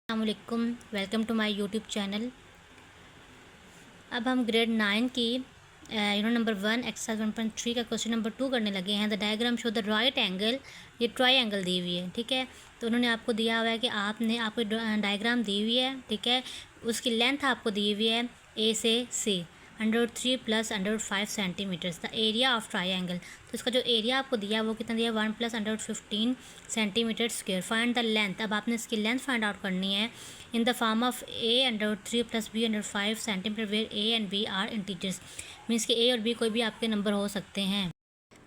अस्सलामुअलैकुम, welcome to my YouTube channel. अब हम ग्रेड 9 की नंबर 1 एक्सरसाइज 1.3 का क्वेश्चन नंबर 2 करने लगे हैं। The diagram show the right angle, ये ट्राई एंगल दी हुई है, ठीक है। तो उन्होंने आपको दिया हुआ है कि आपको डायग्राम दी हुई है, ठीक है। उसकी लेंथ आपको दी हुई है ए से C √3 + √5 centimetres. The area of triangle, तो इसका जो एरिया आपको दिया है वो कितना दिया है 1 + √15 centimetre square. Find the length, अब आपने इसकी लेंथ फाइंड आउट करनी है in the form of a √3 + b √5 centimetre where a and b are integers. Means कि a और b कोई भी आपके नंबर हो सकते हैं।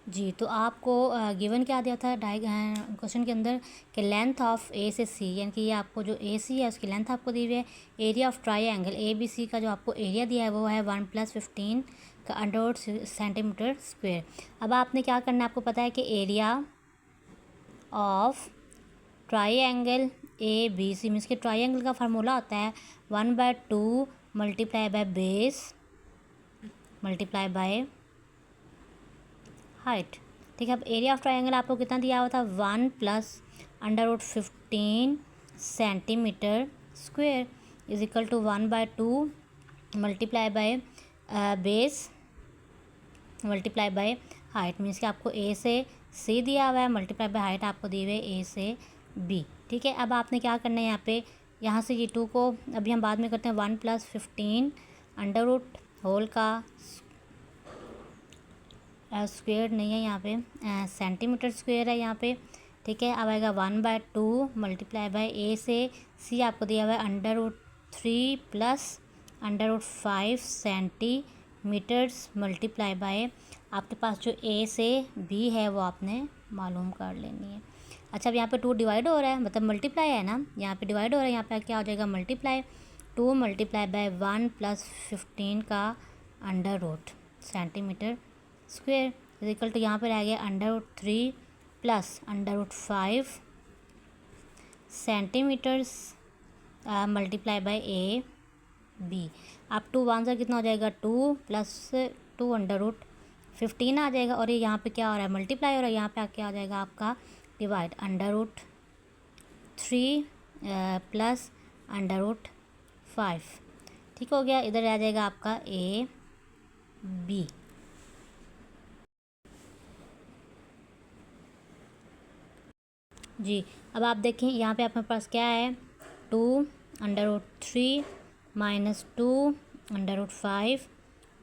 जी, तो आपको गिवन क्या दिया था क्वेश्चन के अंदर कि लेंथ ऑफ ए से सी, यानी कि ये आपको जो ए सी है उसकी लेंथ आपको दी हुई है। Area of triangle A B C का जो आपको एरिया दिया है वो है 1 + 15 का √ सेंटीमीटर स्क्वेयर। अब आपने क्या करना है, आपको पता है कि area of triangle A B C, means कि ट्राई एंगल का फार्मूला होता है 1/2 multiply by base multiply by height, ठीक है। अब एरिया ऑफ ट्राइंगल आपको कितना दिया हुआ था 1 + √15 centimetre square is equal to 1/2 multiply by base multiply by height. Means कि आपको ए से सी दिया हुआ है, मल्टीप्लाई बाय हाइट आपको दी हुई है ए से बी, ठीक है। अब आपने क्या करना है यहाँ से ये 2 को अभी हम बाद में करते हैं 1 + 15 अंडर रूट होल का स्क्वेयर नहीं है यहाँ पे, सेंटीमीटर स्क्वेयर है यहाँ पे, ठीक है। अब आएगा 1/2 मल्टीप्लाई बाय ए से सी आपको दिया हुआ है √3 + √5 सेंटीमीटर्स मल्टीप्लाई बाय आपके पास जो ए से बी है वो आपने मालूम कर लेनी है। अच्छा, अब यहाँ पे 2 डिवाइड हो रहा है, मतलब मल्टीप्लाई है ना, यहाँ पे डिवाइड हो रहा है, यहाँ पे क्या हो जाएगा मल्टीप्लाई। 2 मल्टीप्लाई बाय 1 + 15 का under root centimetre square is equal to यहाँ पर आ गया √3 + √5 centimetres multiply by A B. अब 2 आंसर कितना हो जाएगा 2 + 2 √15 आ जाएगा, और ये यहाँ पे क्या हो रहा है मल्टीप्लाई हो रहा है, यहाँ पे क्या आ जाएगा आपका डिवाइड √3 + √5, ठीक हो गया। इधर आ जाएगा आपका ए बी। जी, अब आप देखें यहाँ पे आपके पास क्या है 2 √3 - 2 √5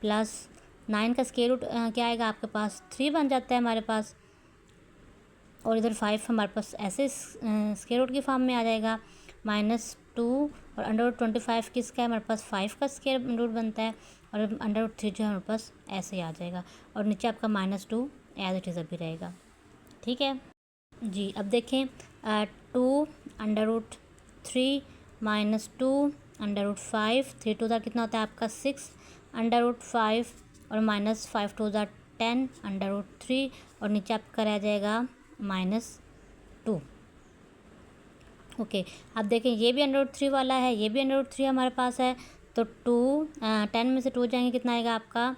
प्लस 9 का स्क्वायर रूट क्या आएगा आपके पास 3 बन जाता है हमारे पास, और इधर 5 हमारे पास ऐसे स्क्वायर रूट की फॉर्म में आ जाएगा -2, और √25 किसका है हमारे पास 5 का स्क्वायर रूट बनता है, और √3 जो है हमारे पास ऐसे ही आ जाएगा, और नीचे आपका -2 एज इट इज़ अभी रहेगा, ठीक है। जी, अब देखें 2 √3 - 2 √5, 3 2 ज़ा कितना होता है आपका 6 √5, और -5 2 ज़ा 10 √3, और नीचे आपका रह जाएगा -2। ओके, अब देखें ये भी √3 वाला है, ये भी √3 हमारे पास है, तो 10 में से 2 जाएंगे कितना आएगा आपका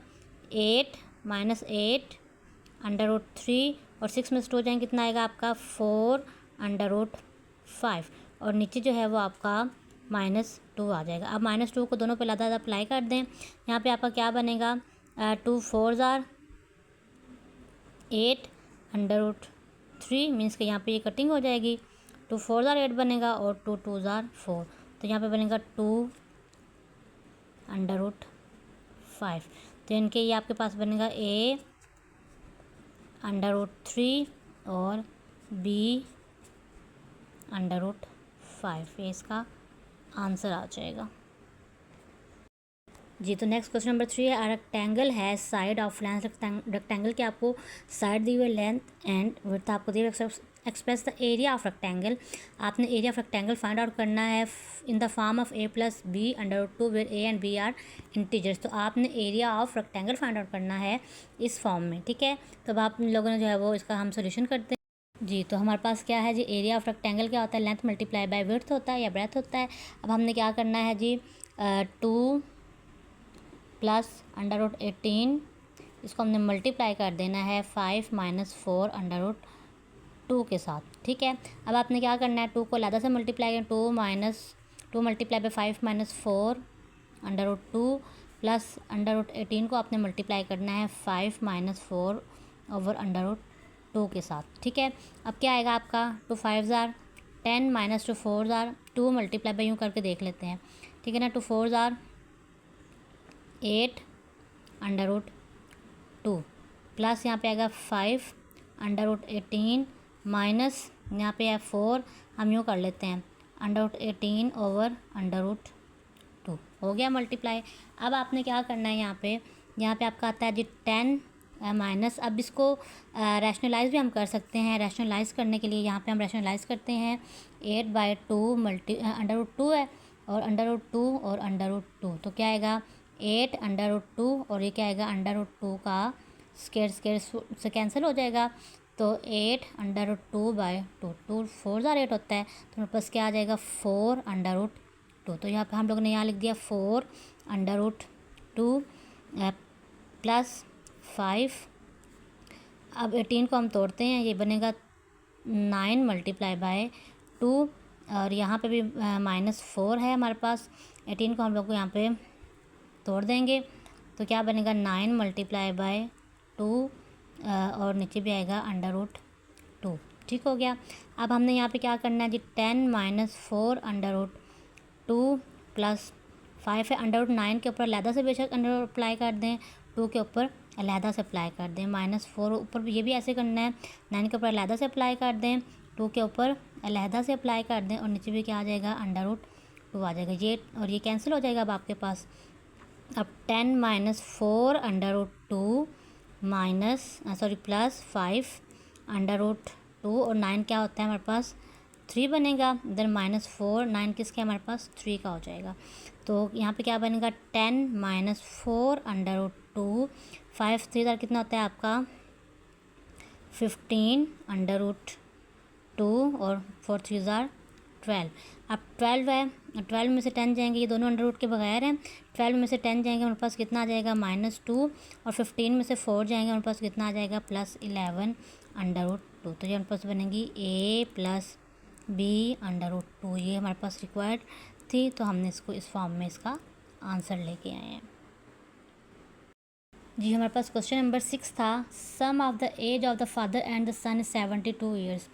8 -8 √3, और 6 में से 2 जाएंगे कितना आएगा आपका 4 √5, और नीचे जो है वो आपका -2 आ जाएगा। अब -2 को दोनों पे लगातार अप्लाई कर दें, यहाँ पे आपका क्या बनेगा 2 4 ज़ार 8 √3, मीन्स कि यहाँ पे ये कटिंग हो जाएगी, 2 4 ज़ार 8 बनेगा, और 2 2 ज़ार 4, तो यहाँ पे बनेगा 2 √5, तो इनके ये आपके पास बनेगा ए √3 और बी √5, ये इसका आंसर आ जाएगा। जी, तो नेक्स्ट क्वेश्चन नंबर 3 है रेक्टेंगल है साइड ऑफ लेंथ। रेक्टेंगल के आपको साइड दी हुई लेंथ एंड विड्थ आपको दी हुई। Express the area of rectangle, आपने area of rectangle find out करना है in the form of a + b √2 where a and b are integers. तो आपने area of rectangle find out करना है इस फॉर्म में, ठीक है। तो अब आप लोगों ने जो है वो इसका हम सोल्यूशन करते हैं। जी, तो हमारे पास क्या है जी, एरिया ऑफ रेक्टेंगल क्या होता है लेंथ मल्टीप्लाई बाय विड्थ होता है या ब्रेथ होता है। अब हमने क्या करना है जी 2 + √18, इसको हमने मल्टीप्लाई कर देना है 5 - 4 √2 के साथ, ठीक है। अब आपने क्या करना है 2 को अलग से मल्टीप्लाई करें, 2 - 2 multiply by 5 minus 4 under root 2 plus under root 18 को आपने मल्टीप्लाई करना है 5 माइनस 4 ओवर अंडर रूट 2 के साथ। ठीक है, अब क्या आएगा आपका 2 5 ज़ार 10 माइनस 2 4 ज़ार 2 मल्टीप्लाई बाई यूँ करके देख लेते हैं। ठीक है ना, 2 4 ज़ार 8 अंडर रूट 2 प्लस यहाँ पे आएगा 5 अंडर रूट 18 माइनस यहाँ पे है 4, हम यूँ कर लेते हैं under root 18 over under root 2 हो गया मल्टीप्लाई। अब आपने क्या करना है यहाँ पे आपका आता है जी 10 माइनस, अब इसको रैशनलाइज भी हम कर सकते हैं। रैशनलाइज करने के लिए यहाँ पे हम रैशनलाइज करते हैं 8/2 अंडर रूट 2 है और अंडर रूट 2 और अंडर रूट 2, तो क्या आएगा 8 अंडर रूट 2 और ये क्या आएगा अंडर रूट 2 का स्क्वायर से कैंसिल हो जाएगा, तो 8 अंडर रूट 2/2 2 4 ज़ार 8 होता है, तो मेरे पास क्या आ जाएगा 4 अंडर रूट 2। तो यहाँ पे हम लोग ने यहाँ लिख दिया 4 अंडर रूट 2 प्लस 5। अब 18 को हम तोड़ते हैं, ये बनेगा 9 मल्टीप्लाई बाय 2 और यहाँ पे भी माइनस 4 है हमारे पास। 18 को हम लोग को यहाँ पे तोड़ देंगे तो क्या बनेगा 9 मल्टीप्लाई बाय 2 और नीचे भी आएगा अंडर रूट 2। ठीक हो गया। अब हमने यहाँ पे क्या करना है जी 10 माइनस 4 अंडर रूट 2 प्लस 5 है, अंडर रूट 9 के ऊपर अलहदा से बेशक अंडर रूट अप्लाई कर दें, 2 के ऊपर अलहदा से अप्लाई कर दें, माइनस 4 ऊपर ये भी ऐसे करना है, 9 के ऊपर अलहदा से अप्लाई कर दें, 2 के ऊपर अलहदा से अप्लाई कर दें और नीचे भी क्या आ जाएगा अंडर रूट 2 आ जाएगा, ये और ये कैंसिल हो जाएगा अब आपके पास। अब 10 minus 4 under root 2 plus 5 under root 2 और 9 क्या होता है हमारे पास 3 बनेगा, इधर माइनस 4 9 किसके हमारे पास 3 का हो जाएगा, तो यहाँ पे क्या बनेगा 10 माइनस 4 अंडर रूट 2 5 3 ज़ार कितना होता है आपका 15 अंडर रूट 2 और 4 3 ज़ार 12। अब 12 है, 12 में से 10 जाएंगे, ये दोनों अंडर रूट के बगैर हैं, 12 में से 10 जाएंगे हमारे पास कितना आ जाएगा -2 और 15 में से 4 जाएंगे हमारे पास कितना आ जाएगा +11 अंडर रूट 2। तो ये हमारे पास बनेगी a plus b under root 2, ये हमारे पास रिक्वायर्ड थी, तो हमने इसको इस फॉर्म में इसका आंसर लेके आए हैं जी। हमारे पास क्वेश्चन नंबर 6 था, sum of the age of the father and the son 72 years.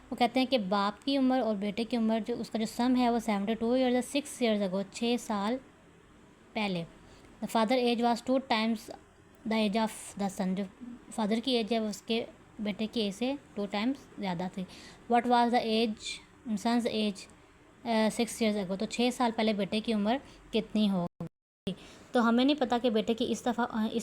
वो कहते हैं कि बाप की उम्र और बेटे की उम्र जो उसका जो सम है वो 72 ईयर्स है, 6 ईयर्स अगो 6 साल पहले। The father age was 2 times the age of the son, जो फादर की एज है वो उसके बेटे की एज से 2 टाइम्स ज़्यादा थी। What was the age son's age 6 years ago, तो 6 साल पहले बेटे की उम्र कितनी होगी। तो हमें नहीं पता कि बेटे की इस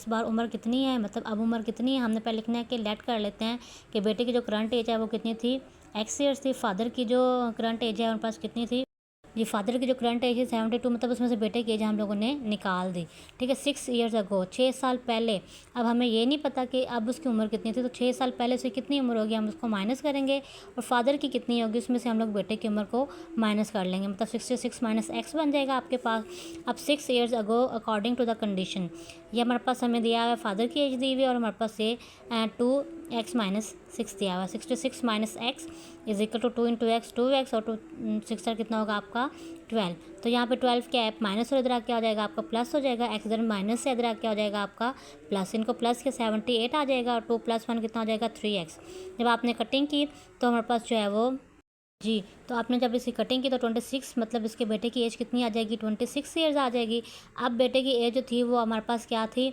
बार उम्र कितनी है, मतलब अब उम्र कितनी है। हमने पहले लिखना है कि लेट कर लेते हैं कि बेटे की जो करंट एज है वो कितनी थी x ईयर्स थी, फादर की जो करंट एज है उनके पास कितनी थी जी, फादर की जो करंट एज है 72, मतलब उसमें से बेटे की एज हम लोगों ने निकाल दी। ठीक है, 6 ईयर्स अगो 6 साल पहले। अब हमें ये नहीं पता कि अब उसकी उम्र कितनी थी, तो 6 साल पहले से कितनी उम्र होगी हम उसको माइनस करेंगे और फादर की कितनी होगी उसमें से हम लोग बेटे की उम्र को माइनस कर लेंगे, मतलब 66 माइनस एक्स बन जाएगा आपके पास। अब 6 years ago according to the condition, ये हमारे पास हमें दिया हुआ है फादर की एज दी हुई है और हमारे पास ये 2x माइनस 6 दिया हुआ है। 66 minus x is equal to 2 into x 2x और 6 कितना होगा आपका 12। तो यहाँ पे 12 क्या है माइनस और इधर क्या हो जाएगा आपका प्लस हो जाएगा, एक्स इधर माइनस से इधर क्या हो जाएगा आपका प्लस, इनको प्लस के 78 आ जाएगा और 2 + 1 कितना हो जाएगा 3x। जब आपने कटिंग की तो हमारे पास जो है वो जी, तो आपने जब इसकी कटिंग की तो 26, मतलब इसके बेटे की एज कितनी आ जाएगी 26 ईयर्स आ जाएगी। अब बेटे की एज जो थी वो हमारे पास क्या थी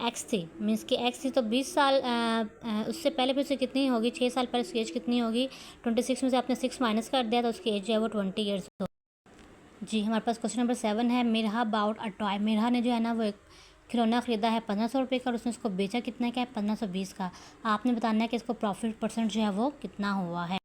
एक्स थी, मीन्स कि एक्स थी, तो 20 साल उससे पहले फिर से कितनी होगी 6 साल पहले उसकी एज कितनी होगी 26 में से आपने 6 माइनस कर दिया तो उसकी एज जो है वो 20 ईयर्स हो जी। हमारे पास क्वेश्चन नंबर 7 है, Mirha bought a toy. Mirha ने जो है ना वो एक खिलौना ख़रीदा है 1500 रुपये का और उसने उसको बेचा कितने का है 1520 का। आपने बताना है कि इसको प्रॉफिट परसेंट जो है वो कितना हुआ है।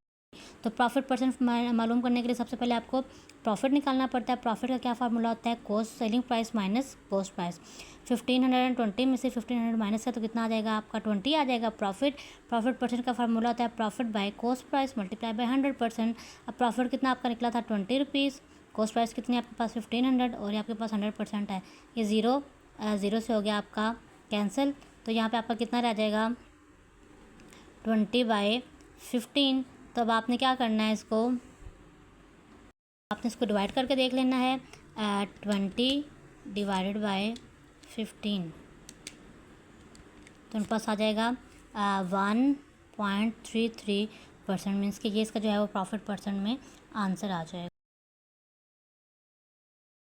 तो प्रॉफिट परसेंट मालूम करने के लिए सबसे पहले आपको प्रॉफिट निकालना पड़ता है। प्रॉफिट का क्या फार्मूला होता है cost selling price minus cost price. 1520 में से 1500 माइनस है तो कितना आ जाएगा आपका 20 आ जाएगा प्रॉफिट। प्रॉफिट परसेंट का फार्मूला होता है profit by cost price multiply by 100%। अब प्रॉफिट कितना आपका निकला था 20 रुपीज़, कॉस्ट प्राइस कितनी आपके पास 1500 और ये आपके पास 100% है, ये ज़ीरो से हो गया आपका कैंसिल। तो यहाँ पे आपका कितना रह जाएगा 20/15। तो अब आपने क्या करना है इसको आपने इसको डिवाइड करके देख लेना है। 20 डिवाइडेड बाय 15 तो उनके पास आ जाएगा 1.33%। मीन्स कि ये इसका जो है वो प्रॉफिट परसेंट में आंसर आ जाएगा।